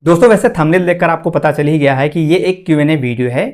दोस्तों वैसे थंबनेल देखकर आपको पता चल ही गया है कि ये एक Q&A वीडियो है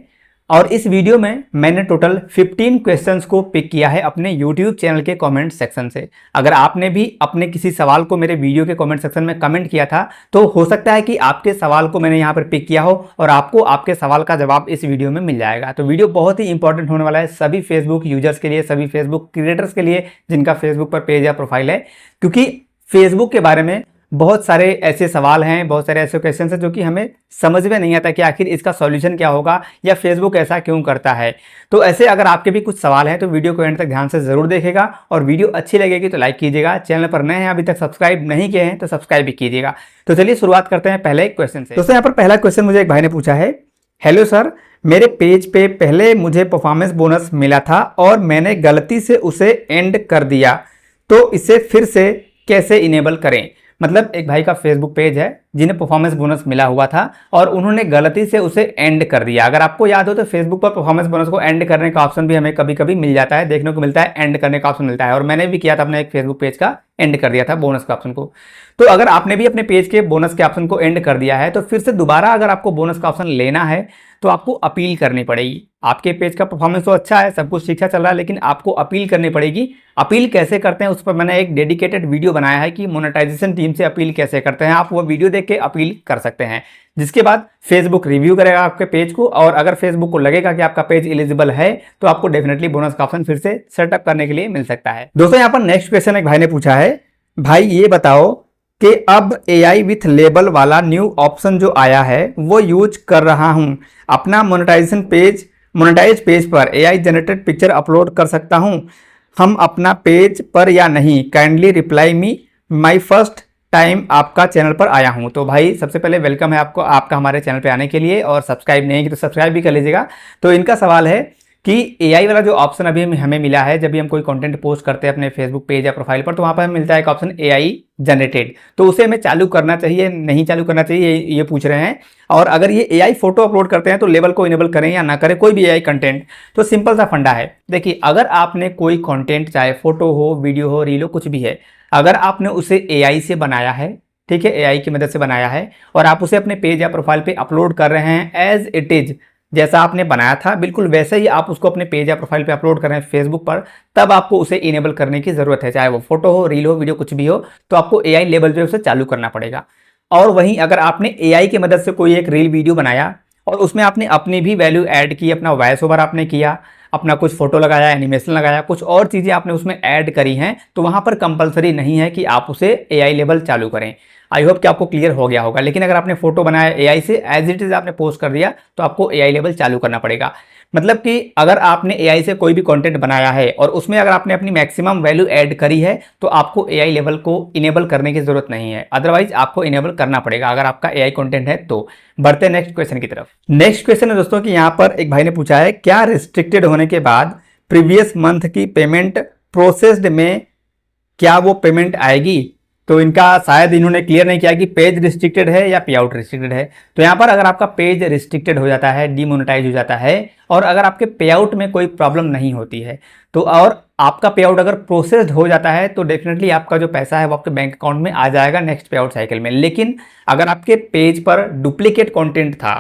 और इस वीडियो में मैंने टोटल 15 क्वेश्चंस को पिक किया है अपने YouTube चैनल के कमेंट सेक्शन से। अगर आपने भी अपने किसी सवाल को मेरे वीडियो के कमेंट सेक्शन में कमेंट किया था तो हो सकता है कि आपके सवाल को मैंने यहाँ पर पिक किया हो और आपको आपके सवाल का जवाब इस वीडियो में मिल जाएगा। तो वीडियो बहुत ही इंपॉर्टेंट होने वाला है सभी फेसबुक यूजर्स के लिए, सभी फेसबुक क्रिएटर्स के लिए जिनका फेसबुक पर पेज या प्रोफाइल है, क्योंकि फेसबुक के बारे में बहुत सारे ऐसे सवाल हैं, बहुत सारे ऐसे क्वेश्चन हैं जो कि हमें समझ में नहीं आता कि आखिर इसका सॉल्यूशन क्या होगा या फेसबुक ऐसा क्यों करता है। तो ऐसे अगर आपके भी कुछ सवाल हैं तो वीडियो को एंड तक ध्यान से जरूर देखेगा और वीडियो अच्छी लगेगी तो लाइक कीजिएगा। चैनल पर नए हैं अभी तक सब्सक्राइब नहीं किए हैं तो सब्सक्राइब भी कीजिएगा। तो चलिए शुरुआत करते हैं पहले क्वेश्चन से। दोस्तों यहाँ पर पहला क्वेश्चन मुझे एक भाई ने पूछा है, हेलो सर, मेरे पेज पे पहले मुझे परफॉर्मेंस बोनस मिला था और मैंने गलती से उसे एंड कर दिया, तो इसे फिर से कैसे इनेबल करें। मतलब एक भाई का फेसबुक पेज है जिन्हें परफॉर्मेंस बोनस मिला हुआ था और उन्होंने गलती से उसे एंड कर दिया। अगर आपको याद हो तो फेसबुक पर परफॉर्मेंस बोनस को एंड करने का ऑप्शन भी हमें कभी कभी मिल जाता है, देखने को मिलता है, एंड करने का ऑप्शन मिलता है और मैंने भी किया था, अपने एक फेसबुक पेज का एंड कर दिया था बोनस के ऑप्शन को। तो अगर आपने भी अपने पेज के बोनस के ऑप्शन को एंड कर दिया है तो फिर से दोबारा अगर आपको बोनस का ऑप्शन लेना है तो आपको अपील करनी पड़ेगी। आपके पेज का परफॉर्मेंस तो अच्छा है, सब कुछ ठीक ठाक चल रहा है, लेकिन आपको अपील करनी पड़ेगी। अपील कैसे करते हैं उस पर मैंने एक डेडिकेटेड वीडियो बनाया है कि मोनेटाइजेशन टीम से अपील कैसे करते हैं। आप वो वीडियो देख के अपील कर सकते हैं, जिसके बाद फेसबुक रिव्यू करेगा आपके पेज को और अगर फेसबुक को लगेगा कि आपका पेज एलिजिबल है तो आपको डेफिनेटली बोनस का ऑप्शन फिर से सेटअप करने के लिए मिल सकता है। दोस्तों यहाँ पर नेक्स्ट क्वेश्चन एक भाई ने पूछा है, भाई ये बताओ कि अब AI विथ लेबल वाला न्यू ऑप्शन जो आया है वो यूज कर रहा हूं, अपना मोनेटाइज पेज पर AI जनरेटेड पिक्चर अपलोड कर सकता हूं हम अपना पेज पर या नहीं, kindly reply me, my first time आपका चैनल पर आया हूं। तो भाई सबसे पहले वेलकम है आपका हमारे चैनल पे आने के लिए और सब्सक्राइब नहीं की तो सब्सक्राइब भी कर लीजिएगा। तो इनका सवाल है कि AI वाला जो ऑप्शन अभी हमें मिला है, जब भी हम कोई कंटेंट पोस्ट करते हैं अपने फेसबुक पेज या प्रोफाइल पर तो वहाँ पर हमें मिलता है एक ऑप्शन AI जनरेटेड, तो उसे हमें चालू करना चाहिए नहीं चालू करना चाहिए ये पूछ रहे हैं। और अगर ये AI फोटो अपलोड करते हैं तो लेबल को इनेबल करें या ना करें कोई भी AI कंटेंट, तो सिंपल सा फंडा है। देखिए अगर आपने कोई कंटेंट चाहे फोटो हो, वीडियो हो, रील हो, कुछ भी है, अगर आपने उसे AI से बनाया है, ठीक है, AI की मदद से बनाया है और आप उसे अपने पेज या प्रोफाइल पे अपलोड कर रहे हैं एज इट इज, जैसा आपने बनाया था बिल्कुल वैसे ही आप उसको अपने पेज या प्रोफाइल पे अपलोड कर रहे हैं फेसबुक पर, तब आपको उसे इनेबल करने की जरूरत है। चाहे वो फोटो हो, रील हो, वीडियो कुछ भी हो, तो आपको AI लेबल जो है उसे चालू करना पड़ेगा। और वहीं अगर आपने AI की मदद से कोई एक रील वीडियो बनाया और उसमें आपने अपनी भी वैल्यू ऐड की, अपना वॉइस ओवर आपने किया, अपना कुछ फोटो लगाया, एनिमेशन लगाया, कुछ और चीज़ें आपने उसमें ऐड करी हैं, तो वहाँ पर कंपलसरी नहीं है कि आप उसे AI लेबल चालू करें। आई होप कि आपको क्लियर हो गया होगा। लेकिन अगर आपने फोटो बनाया AI से, एज इट इज आपने पोस्ट कर दिया, तो आपको AI लेबल चालू करना पड़ेगा। मतलब कि अगर आपने AI से कोई भी कंटेंट बनाया है और उसमें अगर आपने अपनी मैक्सिमम वैल्यू ऐड करी है तो आपको AI लेवल को इनेबल करने की जरूरत नहीं है, अदरवाइज आपको इनेबल करना पड़ेगा अगर आपका AI कंटेंट है तो। बढ़ते हैं नेक्स्ट क्वेश्चन की तरफ। नेक्स्ट क्वेश्चन है दोस्तों कि यहाँ पर एक भाई ने पूछा है, क्या रिस्ट्रिक्टेड होने के बाद प्रीवियस मंथ की पेमेंट प्रोसेस्ड में क्या वो पेमेंट आएगी। तो इनका शायद इन्होंने क्लियर नहीं किया कि पेज रिस्ट्रिक्टेड है या पे आउट रिस्ट्रिक्टेड है। तो यहाँ पर अगर आपका पेज रिस्ट्रिक्टेड हो जाता है, डीमोनेटाइज हो जाता है और अगर आपके पे आउट में कोई प्रॉब्लम नहीं होती है तो, और आपका पे आउट अगर प्रोसेस्ड हो जाता है तो डेफिनेटली आपका जो पैसा है वो आपके बैंक अकाउंट में आ जाएगा नेक्स्ट पे आउट साइकिल में। लेकिन अगर आपके पेज पर डुप्लीकेट कंटेंट था,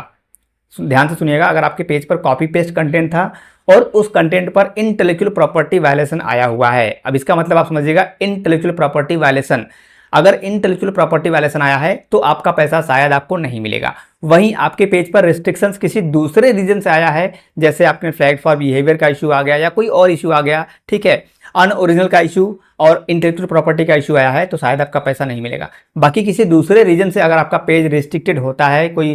ध्यान से सुनिएगा, अगर आपके पेज पर कॉपी पेस्ट कंटेंट था और उस कंटेंट पर इंटेलेक्चुअल प्रॉपर्टी वायलेशन आया हुआ है, अब इसका मतलब आप समझिएगा इंटेलेक्चुअल प्रॉपर्टी वायलेशन, अगर इंटेलेक्चुअल प्रॉपर्टी वायलेशन आया है तो आपका पैसा शायद आपको नहीं मिलेगा। वहीं आपके पेज पर रिस्ट्रिक्शंस किसी दूसरे रीजन से आया है, जैसे आपने फ्लैग फॉर बिहेवियर का इशू आ गया या कोई और इशू आ गया, ठीक है, अनओरिजिनल का इशू और इंटेलेक्चुअल प्रॉपर्टी का इशू आया है, तो शायद आपका पैसा नहीं मिलेगा। बाकी किसी दूसरे रीजन से अगर आपका पेज रिस्ट्रिक्टेड होता है, कोई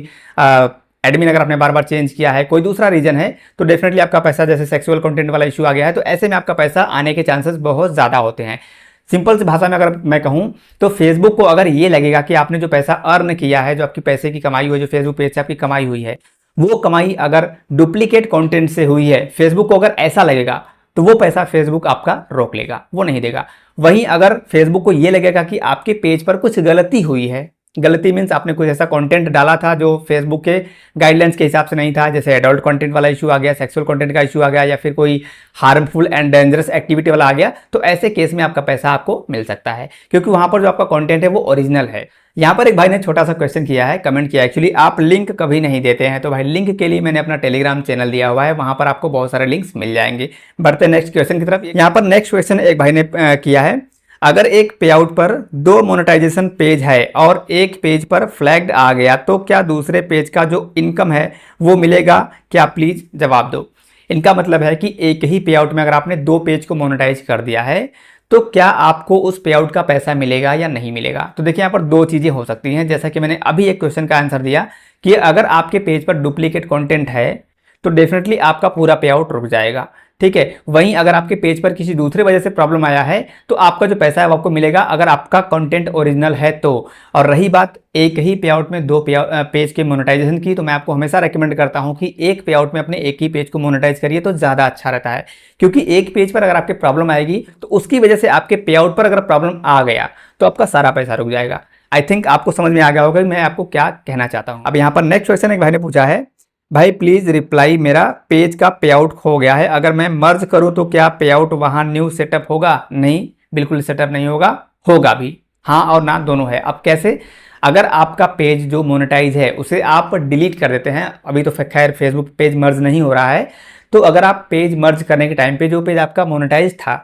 एडमिन अगर आपने बार बार चेंज किया है, कोई दूसरा रीजन है, तो डेफिनेटली आपका पैसा, जैसे सेक्सुअल कंटेंट वाला इशू आ गया है, तो ऐसे में आपका पैसा आने के चांसेस बहुत ज़्यादा होते हैं। सिंपल सी भाषा में अगर मैं कहूं तो फेसबुक को अगर ये लगेगा कि आपने जो पैसा अर्न किया है, जो आपकी पैसे की कमाई हुई है, जो फेसबुक पेज से आपकी कमाई हुई है, वो कमाई अगर डुप्लीकेट कंटेंट से हुई है, फेसबुक को अगर ऐसा लगेगा तो वो पैसा फेसबुक आपका रोक लेगा, वो नहीं देगा। वहीं अगर फेसबुक को ये लगेगा कि आपके पेज पर कुछ गलती हुई है, गलती मीन्स आपने कुछ ऐसा कंटेंट डाला था जो फेसबुक के गाइडलाइंस के हिसाब से नहीं था, जैसे एडल्ट कंटेंट वाला इशू आ गया, सेक्सुअल कंटेंट का इशू आ गया, या फिर कोई हार्मफुल एंड डेंजरस एक्टिविटी वाला आ गया, तो ऐसे केस में आपका पैसा आपको मिल सकता है, क्योंकि वहां पर जो आपका कंटेंट है वो ओरिजिनल है। यहाँ पर एक भाई ने छोटा सा क्वेश्चन किया है, कमेंट किया एक्चुअली, आप लिंक कभी नहीं देते हैं। तो भाई लिंक के लिए मैंने अपना टेलीग्राम चैनल दिया हुआ है, वहां पर आपको बहुत सारे लिंक्स मिल जाएंगे। बढ़ते नेक्स्ट क्वेश्चन की तरफ। यहाँ पर नेक्स्ट क्वेश्चन एक भाई ने किया है, अगर एक पे आउट पर 2 मोनेटाइजेशन पेज है और एक पेज पर फ्लैग्ड आ गया तो क्या दूसरे पेज का जो इनकम है वो मिलेगा क्या? प्लीज जवाब दो। इनका मतलब है कि एक ही पे आउट में अगर आपने 2 पेज को मोनेटाइज कर दिया है तो क्या आपको उस पे आउट का पैसा मिलेगा या नहीं मिलेगा? तो देखिए यहाँ पर 2 चीजें हो सकती हैं, जैसा कि मैंने अभी एक क्वेश्चन का आंसर दिया कि अगर आपके पेज पर डुप्लीकेट कंटेंट है तो डेफिनेटली आपका पूरा पे आउट रुक जाएगा, ठीक है। वहीं अगर आपके पेज पर किसी दूसरे वजह से प्रॉब्लम आया है तो आपका जो पैसा है वो आपको मिलेगा अगर आपका कंटेंट ओरिजिनल है तो। और रही बात एक ही पे आउट में 2 पेज के मोनेटाइजेशन की, तो मैं आपको हमेशा रेकमेंड करता हूं कि एक पे आउट में अपने एक ही पेज को मोनेटाइज करिए तो ज़्यादा अच्छा रहता है, क्योंकि एक पेज पर अगर आपके प्रॉब्लम आएगी तो उसकी वजह से आपके पे आउट पर अगर प्रॉब्लम आ गया तो आपका सारा पैसा रुक जाएगा। आई थिंक आपको समझ में आ गया होगा कि मैं आपको क्या कहना चाहता हूँ। अब यहाँ पर नेक्स्ट क्वेश्चन एक भाई ने पूछा है, भाई प्लीज रिप्लाई, मेरा पेज का पे आउट खो गया है, अगर मैं मर्ज करूं तो क्या पे आउट वहां न्यू सेटअप होगा? नहीं, बिल्कुल सेटअप नहीं होगा, होगा भी, हाँ और ना दोनों है। अब कैसे? अगर आपका पेज जो मोनेटाइज है उसे आप डिलीट कर देते हैं, अभी तो खैर फेसबुक पेज मर्ज नहीं हो रहा है, तो अगर आप पेज मर्ज करने के टाइम पे जो पेज आपका मोनेटाइज था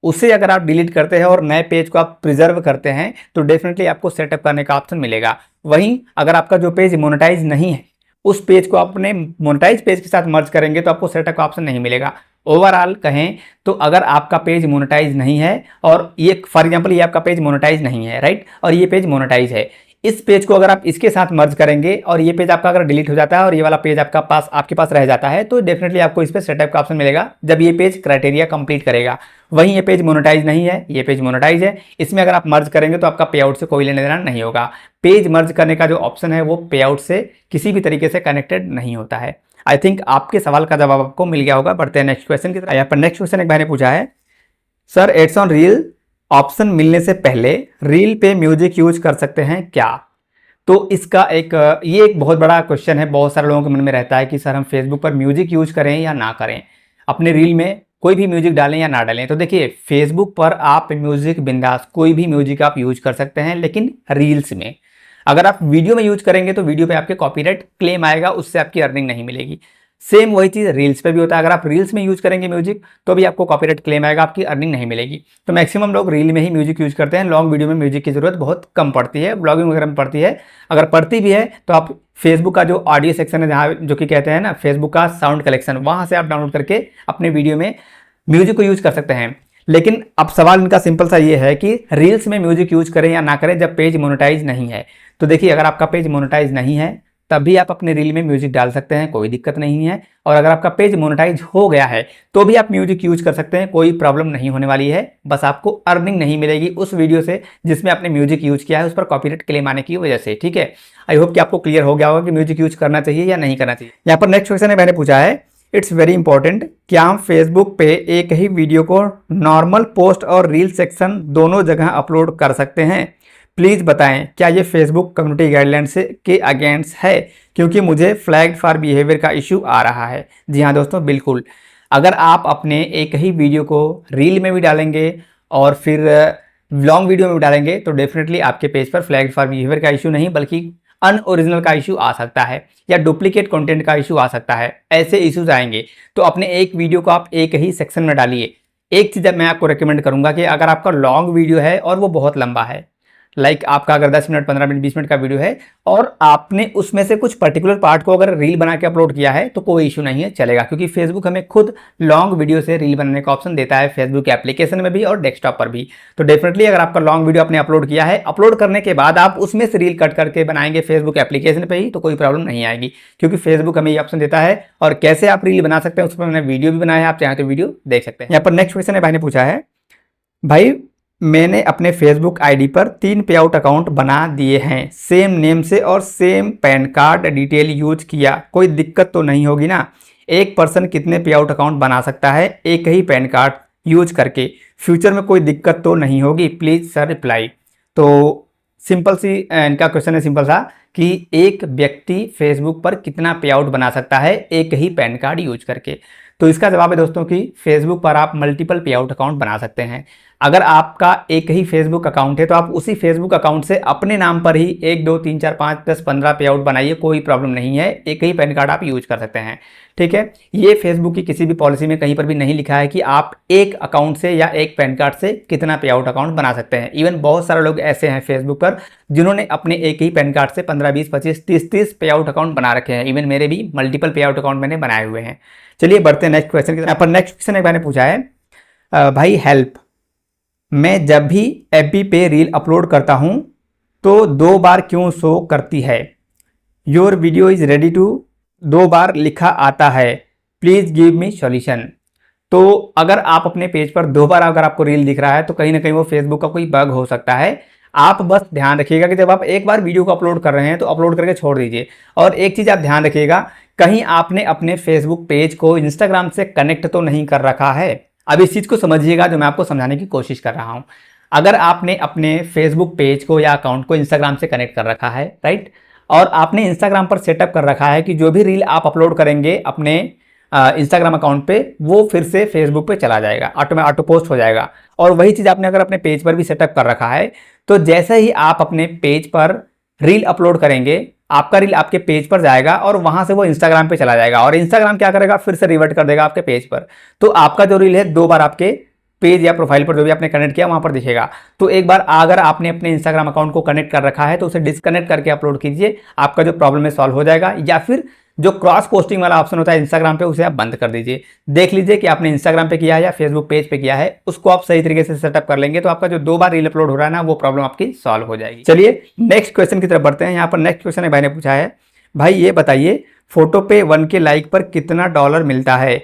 उसे अगर आप डिलीट करते हैं और नए पेज को आप प्रिजर्व करते हैं तो डेफिनेटली आपको सेटअप करने का ऑप्शन मिलेगा। वहीं अगर आपका जो पेज मोनेटाइज नहीं है उस पेज को अपने मोनेटाइज पेज के साथ मर्ज करेंगे तो आपको सेटअप का ऑप्शन नहीं मिलेगा। ओवरऑल कहें तो अगर आपका पेज मोनेटाइज नहीं है और ये फॉर एग्जांपल ये आपका पेज मोनेटाइज नहीं है, राइट, और ये पेज मोनेटाइज है, इस पेज को अगर आप इसके साथ मर्ज करेंगे और ये पेज आपका अगर डिलीट हो जाता है और ये वाला पेज आपके पास रह जाता है तो डेफिनेटली आपको इस पे सेटअप का ऑप्शन मिलेगा जब ये पेज क्राइटेरिया कंप्लीट करेगा। वहीं ये पेज मोनेटाइज नहीं है, ये पेज मोनेटाइज है, इसमें अगर आप मर्ज करेंगे तो आपका पे आउट से कोई लेना देना नहीं होगा। पेज मर्ज करने का जो ऑप्शन है वो पे आउट से किसी भी तरीके से कनेक्टेड नहीं होता है। आई थिंक आपके सवाल का जवाब आपको मिल गया होगा। बढ़ते हैं नेक्स्ट क्वेश्चन की तरफ। यहाँ पर नेक्स्ट क्वेश्चन एक भाई ने पूछा है, sir ads on reel option मिलने से पहले रील पे म्यूजिक यूज कर सकते हैं क्या? तो इसका ये एक बहुत बड़ा क्वेश्चन है, बहुत सारे लोगों के मन में रहता है कि सर हम फेसबुक पर म्यूजिक यूज करें या ना करें, अपने रील में कोई भी म्यूजिक डालें या ना डालें। तो देखिए फेसबुक पर आप म्यूजिक बिंदास कोई भी म्यूजिक आप यूज कर सकते हैं, लेकिन रील्स में अगर आप वीडियो में यूज करेंगे तो वीडियो पे आपके कॉपीराइट क्लेम आएगा, उससे आपकी अर्निंग नहीं मिलेगी। सेम वही चीज़ रील्स पे भी होता है, अगर आप रील्स में यूज करेंगे म्यूजिक तो भी आपको कॉपीराइट क्लेम आएगा, आपकी अर्निंग नहीं मिलेगी। तो मैक्सिमम लोग रील में ही म्यूजिक यूज करते हैं, लॉन्ग वीडियो में म्यूजिक की जरूरत बहुत कम पड़ती है, ब्लॉगिंग वगैरह में पड़ती है। अगर पड़ती भी है तो आप फेसबुक का जो ऑडियो सेक्शन है जहाँ जो कि कहते हैं ना फेसबुक का साउंड कलेक्शन, वहाँ से आप डाउनलोड करके अपने वीडियो में म्यूजिक को यूज कर सकते हैं। लेकिन अब सवाल इनका सिंपल सा ये है कि रील्स में म्यूजिक यूज करें या ना करें जब पेज मोनेटाइज नहीं है। तो देखिए अगर आपका पेज मोनेटाइज नहीं है तभी आप अपने रील में म्यूजिक डाल सकते हैं, कोई दिक्कत नहीं है। और अगर आपका पेज मोनेटाइज हो गया है तो भी आप म्यूजिक यूज कर सकते हैं, कोई प्रॉब्लम नहीं होने वाली है। बस आपको अर्निंग नहीं मिलेगी उस वीडियो से जिसमें आपने म्यूजिक यूज किया है, उस पर कॉपीराइट क्लेम आने की वजह से, ठीक है। आई होप कि आपको क्लियर हो गया होगा कि म्यूजिक यूज करना चाहिए या नहीं करना चाहिए। यहाँ पर नेक्स्ट क्वेश्चन है, मैंने पूछा है, इट्स वेरी इंपॉर्टेंट, क्या हम फेसबुक पे एक ही वीडियो को नॉर्मल पोस्ट और रील सेक्शन दोनों जगह अपलोड कर सकते हैं? प्लीज़ बताएं क्या ये फेसबुक कम्युनिटी गाइडलाइन से के अगेंस्ट है, क्योंकि मुझे फ्लैग फॉर बिहेवियर का इशू आ रहा है। जी हाँ दोस्तों, बिल्कुल। अगर आप अपने एक ही वीडियो को रील में भी डालेंगे और फिर लॉन्ग वीडियो में भी डालेंगे तो डेफिनेटली आपके पेज पर फ्लैग फॉर बिहेवियर का इशू नहीं बल्कि अनओरिजिनल का इशू आ सकता है या डुप्लीकेट कंटेंट का इशू आ सकता है। ऐसे इश्यूज आएंगे तो अपने एक वीडियो को आप एक ही सेक्शन में डालिए। एक चीज़ मैं आपको रेकमेंड करूंगा कि अगर आपका लॉन्ग वीडियो है और वो बहुत लंबा है, लाइक आपका अगर 10 मिनट 15 मिनट 20 मिनट का वीडियो है और आपने उसमें से कुछ पर्टिकुलर पार्ट को अगर रील बना के अपलोड किया है तो कोई इशू नहीं है, चलेगा, क्योंकि फेसबुक हमें खुद लॉन्ग वीडियो से रील बनाने का ऑप्शन देता है, फेसबुक एप्लीकेशन में भी और डेस्कटॉप पर भी। तो डेफिनेटली अगर आपका लॉन्ग वीडियो आपने अपलोड किया है, अपलोड करने के बाद आप उसमें से रील कट करके बनाएंगे फेसबुक एप्लीकेशन पर ही तो कोई प्रॉब्लम नहीं आएगी, क्योंकि फेसबुक हमें ये ऑप्शन देता है। और कैसे आप रील बना सकते हैं उस पर मैंने वीडियो भी बनाया है, आप चाहें तो वीडियो देख सकते हैं। यहाँ पर नेक्स्ट क्वेश्चन है, भाई ने पूछा है, भाई मैंने अपने फेसबुक आईडी पर 3 पे आउट अकाउंट बना दिए हैं, सेम नेम से और same pan card detail use किया, कोई दिक्कत तो नहीं होगी ना? एक पर्सन कितने पे आउट अकाउंट बना सकता है एक ही पैन कार्ड यूज करके? फ्यूचर में कोई दिक्कत तो नहीं होगी? Please sir reply. तो सिंपल सी इनका क्वेश्चन है, सिंपल सा कि एक व्यक्ति फेसबुक पर कितना पे आउट बना सकता है एक ही पैन कार्ड यूज करके। तो इसका जवाब है दोस्तों कि फेसबुक पर आप मल्टीपल पे आउट अकाउंट बना सकते हैं। अगर आपका एक ही फेसबुक अकाउंट है तो आप उसी फेसबुक अकाउंट से अपने नाम पर ही 1 2 3 4 5 10 15 पे आउट बनाइए, कोई प्रॉब्लम नहीं है। एक ही पैन कार्ड आप यूज कर सकते हैं, ठीक है। ये फेसबुक की किसी भी पॉलिसी में कहीं पर भी नहीं लिखा है कि आप एक अकाउंट से या एक पैन कार्ड से कितना पे आउट अकाउंट बना सकते हैं। इवन बहुत सारे लोग ऐसे हैं फेसबुक पर जिन्होंने अपने एक ही पैन कार्ड से 15 20 25 30 पे आउट अकाउंट बना रखे हैं। इवन मेरे भी मल्टीपल पे आउट अकाउंट मैंने बनाए हुए हैं। चलिए बढ़ते हैं नेक्स्ट क्वेश्चन की तरफ। यहाँ पर नेक्स्ट क्वेश्चन एक मैंने पूछा है, भाई हेल्प, मैं जब भी एफबी पे रील अपलोड करता हूं तो 2 बार क्यों शो करती है? Your video is ready to 2 बार लिखा आता है, प्लीज गिव मी सॉल्यूशन। तो अगर आप अपने पेज पर 2 बार अगर आपको रील दिख रहा है तो कहीं ना कहीं वो फेसबुक का कोई बग हो सकता है। आप बस ध्यान रखिएगा कि जब आप एक बार वीडियो को अपलोड कर रहे हैं तो अपलोड करके छोड़ दीजिए। और एक चीज़ आप ध्यान रखिएगा, कहीं आपने अपने फेसबुक पेज को इंस्टाग्राम से कनेक्ट तो नहीं कर रखा है। अब इस चीज़ को समझिएगा जो मैं आपको समझाने की कोशिश कर रहा हूँ। अगर आपने अपने फेसबुक पेज को या अकाउंट को इंस्टाग्राम से कनेक्ट कर रखा है, राइट, और आपने इंस्टाग्राम पर सेटअप कर रखा है कि जो भी रील आप अपलोड करेंगे अपने इंस्टाग्राम अकाउंट पे वो फिर से फेसबुक पे चला जाएगा, ऑटो पोस्ट हो जाएगा। और वही चीज़ आपने अगर अपने पेज पर भी सेटअप कर रखा है तो जैसे ही आप अपने पेज पर रील अपलोड करेंगे आपका रील आपके पेज पर जाएगा और वहां से वो इंस्टाग्राम पे चला जाएगा और इंस्टाग्राम क्या करेगा, फिर से रिवर्ट कर देगा आपके पेज पर। तो आपका जो रील है 2 बार आपके पेज या प्रोफाइल पर जो भी आपने कनेक्ट किया वहां पर दिखेगा। तो एक बार अगर आपने अपने इंस्टाग्राम अकाउंट को कनेक्ट कर रखा है तो उसे डिस्कनेक्ट करके अपलोड कीजिए, आपका जो प्रॉब्लम है सॉल्व हो जाएगा। या फिर जो क्रॉस पोस्टिंग वाला ऑप्शन होता है इंस्टाग्राम पे उसे आप बंद कर दीजिए। देख लीजिए कि आपने इंस्टाग्राम पे किया है या फेसबुक पेज पे किया है, उसको आप सही तरीके से सेटअप कर लेंगे तो आपका जो 2 बार रील अपलोड हो रहा है ना वो प्रॉब्लम आपकी सॉल्व हो जाएगी। चलिए नेक्स्ट क्वेश्चन की तरफ बढ़ते हैं। यहाँ पर नेक्स्ट क्वेश्चन भाई ने पूछा है, भाई ये बताइए फोटो पे 1K लाइक पर कितना डॉलर मिलता है?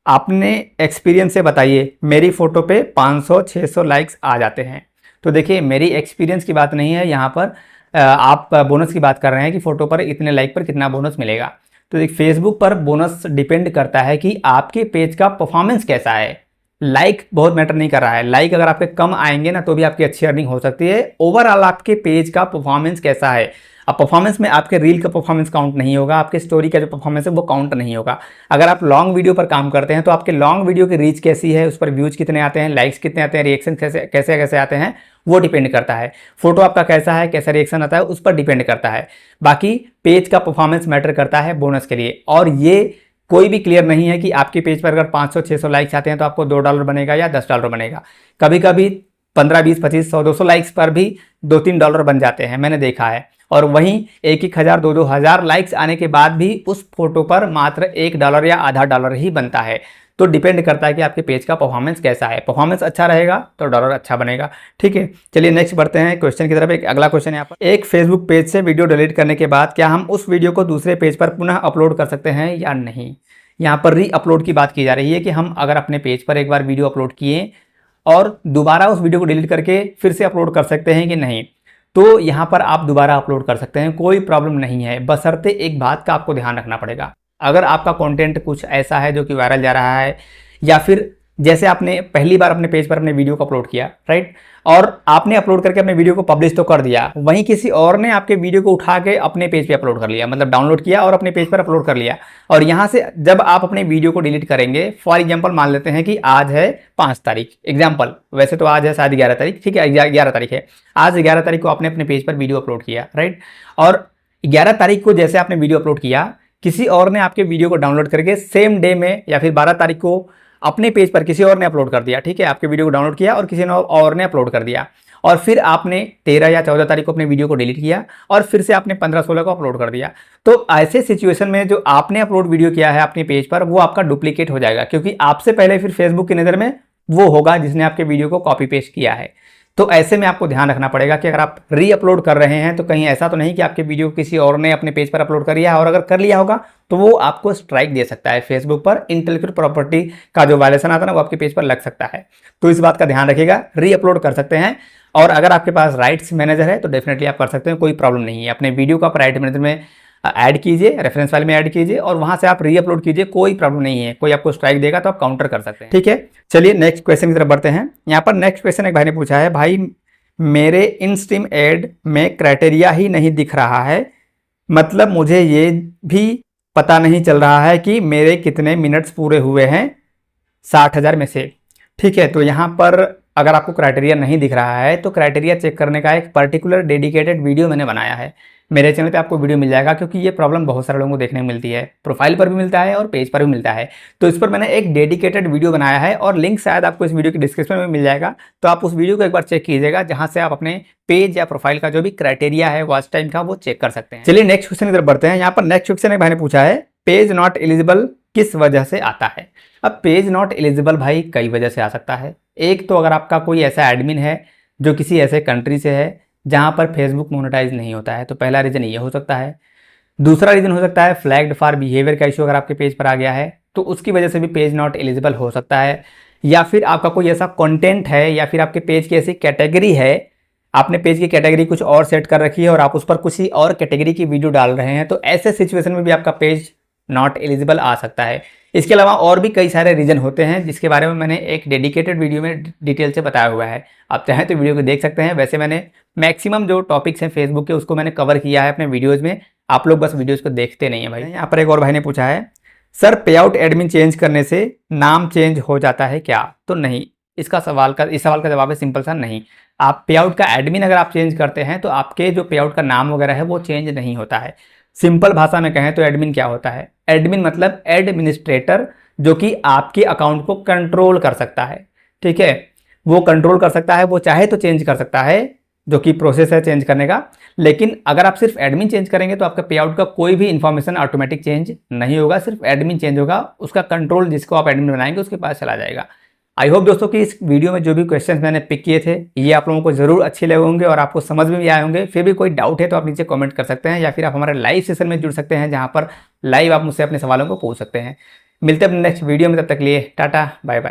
आपने एक्सपीरियंस से बताइए, मेरी फोटो पे 500 600 लाइक्स आ जाते हैं। तो देखिए मेरी एक्सपीरियंस की बात नहीं है, यहाँ पर आप बोनस की बात कर रहे हैं कि फोटो पर इतने लाइक पर कितना बोनस मिलेगा। तो एक फेसबुक पर बोनस डिपेंड करता है कि आपके पेज का परफॉर्मेंस कैसा है। लाइक बहुत मैटर नहीं कर रहा है, लाइक अगर आपके कम आएंगे ना तो भी आपकी अच्छी अर्निंग हो सकती है। ओवरऑल आपके पेज का परफॉर्मेंस कैसा है। अब परफॉर्मेंस में आपके रील का परफॉर्मेंस काउंट नहीं होगा, आपके स्टोरी का जो परफॉर्मेंस है वो काउंट नहीं होगा। अगर आप लॉन्ग वीडियो पर काम करते हैं तो आपके लॉन्ग वीडियो की रीच कैसी है, उस पर व्यूज कितने आते हैं, लाइक्स कितने आते हैं, रिएक्शन कैसे कैसे कैसे आते हैं वो डिपेंड करता है। फोटो आपका कैसा है, कैसा रिएक्शन आता है उस पर डिपेंड करता है। बाकी पेज का परफॉर्मेंस मैटर करता है बोनस के लिए। और ये कोई भी क्लियर नहीं है कि आपके पेज पर अगर 500 600 लाइक्स आते हैं तो आपको $2 बनेगा या $10 बनेगा। कभी कभी 15 20 25 100 200 लाइक्स पर भी $2-3 बन जाते हैं, मैंने देखा है। और वहीं 1-1 2-2 हज़ार लाइक्स आने के बाद भी उस फोटो पर मात्र $1 या आधा डॉलर ही बनता है। तो डिपेंड करता है कि आपके पेज का परफॉर्मेंस कैसा है। परफॉर्मेंस अच्छा रहेगा तो डॉलर अच्छा बनेगा, ठीक है। चलिए नेक्स्ट बढ़ते हैं क्वेश्चन की तरफ। एक अगला क्वेश्चन यहाँ पर, एक फेसबुक पेज से वीडियो डिलीट करने के बाद क्या हम उस वीडियो को दूसरे पेज पर पुनः अपलोड कर सकते हैं या नहीं? यहाँ पर री अपलोड की बात की जा रही है कि हम अगर अपने पेज पर एक बार वीडियो अपलोड किए और दोबारा उस वीडियो को डिलीट करके फिर से अपलोड कर सकते हैं कि नहीं। तो यहाँ पर आप दोबारा अपलोड कर सकते हैं, कोई प्रॉब्लम नहीं है, बशर्ते एक बात का आपको ध्यान रखना पड़ेगा। अगर आपका कंटेंट कुछ ऐसा है जो कि वायरल जा रहा है या फिर जैसे आपने पहली बार अपने पेज पर अपने वीडियो को अपलोड किया, राइट, और आपने अपलोड करके अपने वीडियो को पब्लिश तो कर दिया, वहीं किसी और ने आपके वीडियो को उठा के अपने पेज पे अपलोड कर लिया, मतलब डाउनलोड किया और अपने पेज पर अपलोड कर लिया। और यहाँ से जब आप अपने वीडियो को डिलीट करेंगे, फॉर एग्जाम्पल मान लेते हैं कि आज है 5 तारीख, एग्जाम्पल, वैसे तो आज है शायद 11 तारीख, ठीक है, 11 तारीख है। आज 11 तारीख को आपने अपने पेज पर वीडियो अपलोड किया, राइट, और 11 तारीख को जैसे आपने वीडियो अपलोड किया, किसी और ने आपके वीडियो को डाउनलोड करके सेम डे में या फिर 12 तारीख को अपने पेज पर किसी और ने अपलोड कर दिया, ठीक है, आपके वीडियो को डाउनलोड किया और किसी और ने अपलोड कर दिया। और फिर आपने 13 या 14 तारीख को अपने वीडियो को डिलीट किया और फिर से आपने 15-16 को अपलोड कर दिया। तो ऐसे सिचुएशन में जो आपने अपलोड वीडियो किया है अपने पेज पर वो आपका डुप्लीकेट हो जाएगा, क्योंकि आपसे पहले फिर फेसबुक की नज़र में वो होगा जिसने आपके वीडियो को कॉपी पेस्ट किया है। तो ऐसे में आपको ध्यान रखना पड़ेगा कि अगर आप री अपलोड कर रहे हैं तो कहीं ऐसा तो नहीं कि आपके वीडियो किसी और ने अपने पेज पर अपलोड कर लिया है, और अगर कर लिया होगा तो वो आपको स्ट्राइक दे सकता है फेसबुक पर। इंटेलेक्चुअल प्रॉपर्टी का जो वायलेशन आता है ना वो आपके पेज पर लग सकता है। तो इस बात का ध्यान रखिएगा, री अपलोड कर सकते हैं। और अगर आपके पास राइट्स मैनेजर है तो डेफिनेटली आप कर सकते हैं, कोई प्रॉब्लम नहीं है। अपने वीडियो को आप राइट मैनेजर में ऐड कीजिए, रेफरेंस फाइल में ऐड कीजिए और वहां से आप री अपलोड कीजिए, कोई प्रॉब्लम नहीं है। कोई आपको स्ट्राइक देगा तो आप काउंटर कर सकते हैं, ठीक है। चलिए नेक्स्ट क्वेश्चन की तरफ बढ़ते हैं। यहाँ पर नेक्स्ट क्वेश्चन एक भाई ने पूछा है, भाई मेरे इन स्ट्रीम एड में क्राइटेरिया ही नहीं दिख रहा है, मतलब मुझे ये भी पता नहीं चल रहा है कि मेरे कितने मिनट्स पूरे हुए हैं 60,000 में से। ठीक है, तो यहाँ पर अगर आपको क्राइटेरिया नहीं दिख रहा है तो क्राइटेरिया चेक करने का एक पर्टिकुलर डेडिकेटेड वीडियो मैंने बनाया है। मेरे चैनल पे आपको वीडियो मिल जाएगा, क्योंकि ये प्रॉब्लम बहुत सारे लोगों को देखने को मिलती है, प्रोफाइल पर भी मिलता है और पेज पर भी मिलता है। तो इस पर मैंने एक डेडिकेटेड वीडियो बनाया है और लिंक शायद आपको इस वीडियो के डिस्क्रिप्शन में मिल जाएगा। तो आप उस वीडियो को एक बार चेक कीजिएगा, जहाँ से आप अपने पेज या प्रोफाइल का जो भी क्राइटेरिया है वॉच टाइम का, वो चेक कर सकते हैं। चलिए नेक्स्ट क्वेश्चन की तरफ बढ़ते हैं। यहाँ पर नेक्स्ट क्वेश्चन एक भाई ने पूछा है, पेज नॉट एलिजिबल किस वजह से आता है। अब पेज नॉट एलिजिबल भाई कई वजह से आ सकता है। एक तो अगर आपका कोई ऐसा एडमिन है जो किसी ऐसे कंट्री से है जहां पर फेसबुक मोनेटाइज नहीं होता है, तो पहला रीज़न ये हो सकता है। दूसरा रीज़न हो सकता है फ्लैग्ड फॉर बिहेवियर का इशू अगर आपके पेज पर आ गया है तो उसकी वजह से भी पेज नॉट एलिजिबल हो सकता है। या फिर आपका कोई ऐसा कंटेंट है या फिर आपके पेज की ऐसी कैटेगरी है, आपने पेज की कैटेगरी कुछ और सेट कर रखी है और आप उस पर किसी और कैटेगरी की वीडियो डाल रहे हैं, तो ऐसे सिचुएशन में भी आपका पेज नॉट एलिजिबल आ सकता है। इसके अलावा और भी कई सारे रीज़न होते हैं जिसके बारे में मैंने एक डेडिकेटेड वीडियो में डिटेल से बताया हुआ है। आप चाहें तो वीडियो को देख सकते हैं। वैसे मैंने मैक्सिमम जो टॉपिक्स हैं फेसबुक के उसको मैंने कवर किया है अपने वीडियोज़ में, आप लोग बस वीडियोज़ को देखते नहीं है भाई। यहाँ पर एक और भाई ने पूछा है, सर पेआउट एडमिन चेंज करने से नाम चेंज हो जाता है क्या। तो नहीं, इस सवाल का जवाब है सिंपल सा, नहीं। आप पेआउट का एडमिन अगर आप चेंज करते हैं तो आपके जो पेआउट का नाम वगैरह है वो चेंज नहीं होता है। सिंपल भाषा में कहें तो एडमिन क्या होता है, एडमिन मतलब एडमिनिस्ट्रेटर, जो कि आपके अकाउंट को कंट्रोल कर सकता है। ठीक है, वो कंट्रोल कर सकता है, वो चाहे तो चेंज कर सकता है, जो कि प्रोसेस है चेंज करने का। लेकिन अगर आप सिर्फ एडमिन चेंज करेंगे तो आपका पे आउट का कोई भी इंफॉर्मेशन ऑटोमेटिक चेंज नहीं होगा, सिर्फ एडमिन चेंज होगा, उसका कंट्रोल जिसको आप एडमिन बनाएंगे उसके पास चला जाएगा। आई होप दोस्तों कि इस वीडियो में जो भी क्वेश्चंस मैंने पिक किए थे ये आप लोगों को जरूर अच्छे लगे होंगे और आपको समझ में भी आए होंगे। फिर भी कोई डाउट है तो आप नीचे कमेंट कर सकते हैं या फिर आप हमारे लाइव सेशन में जुड़ सकते हैं, जहां पर लाइव आप मुझसे अपने सवालों को पूछ सकते हैं। मिलते हैं अपने नेक्स्ट वीडियो में, तब तक लिए टाटा बाय बाय।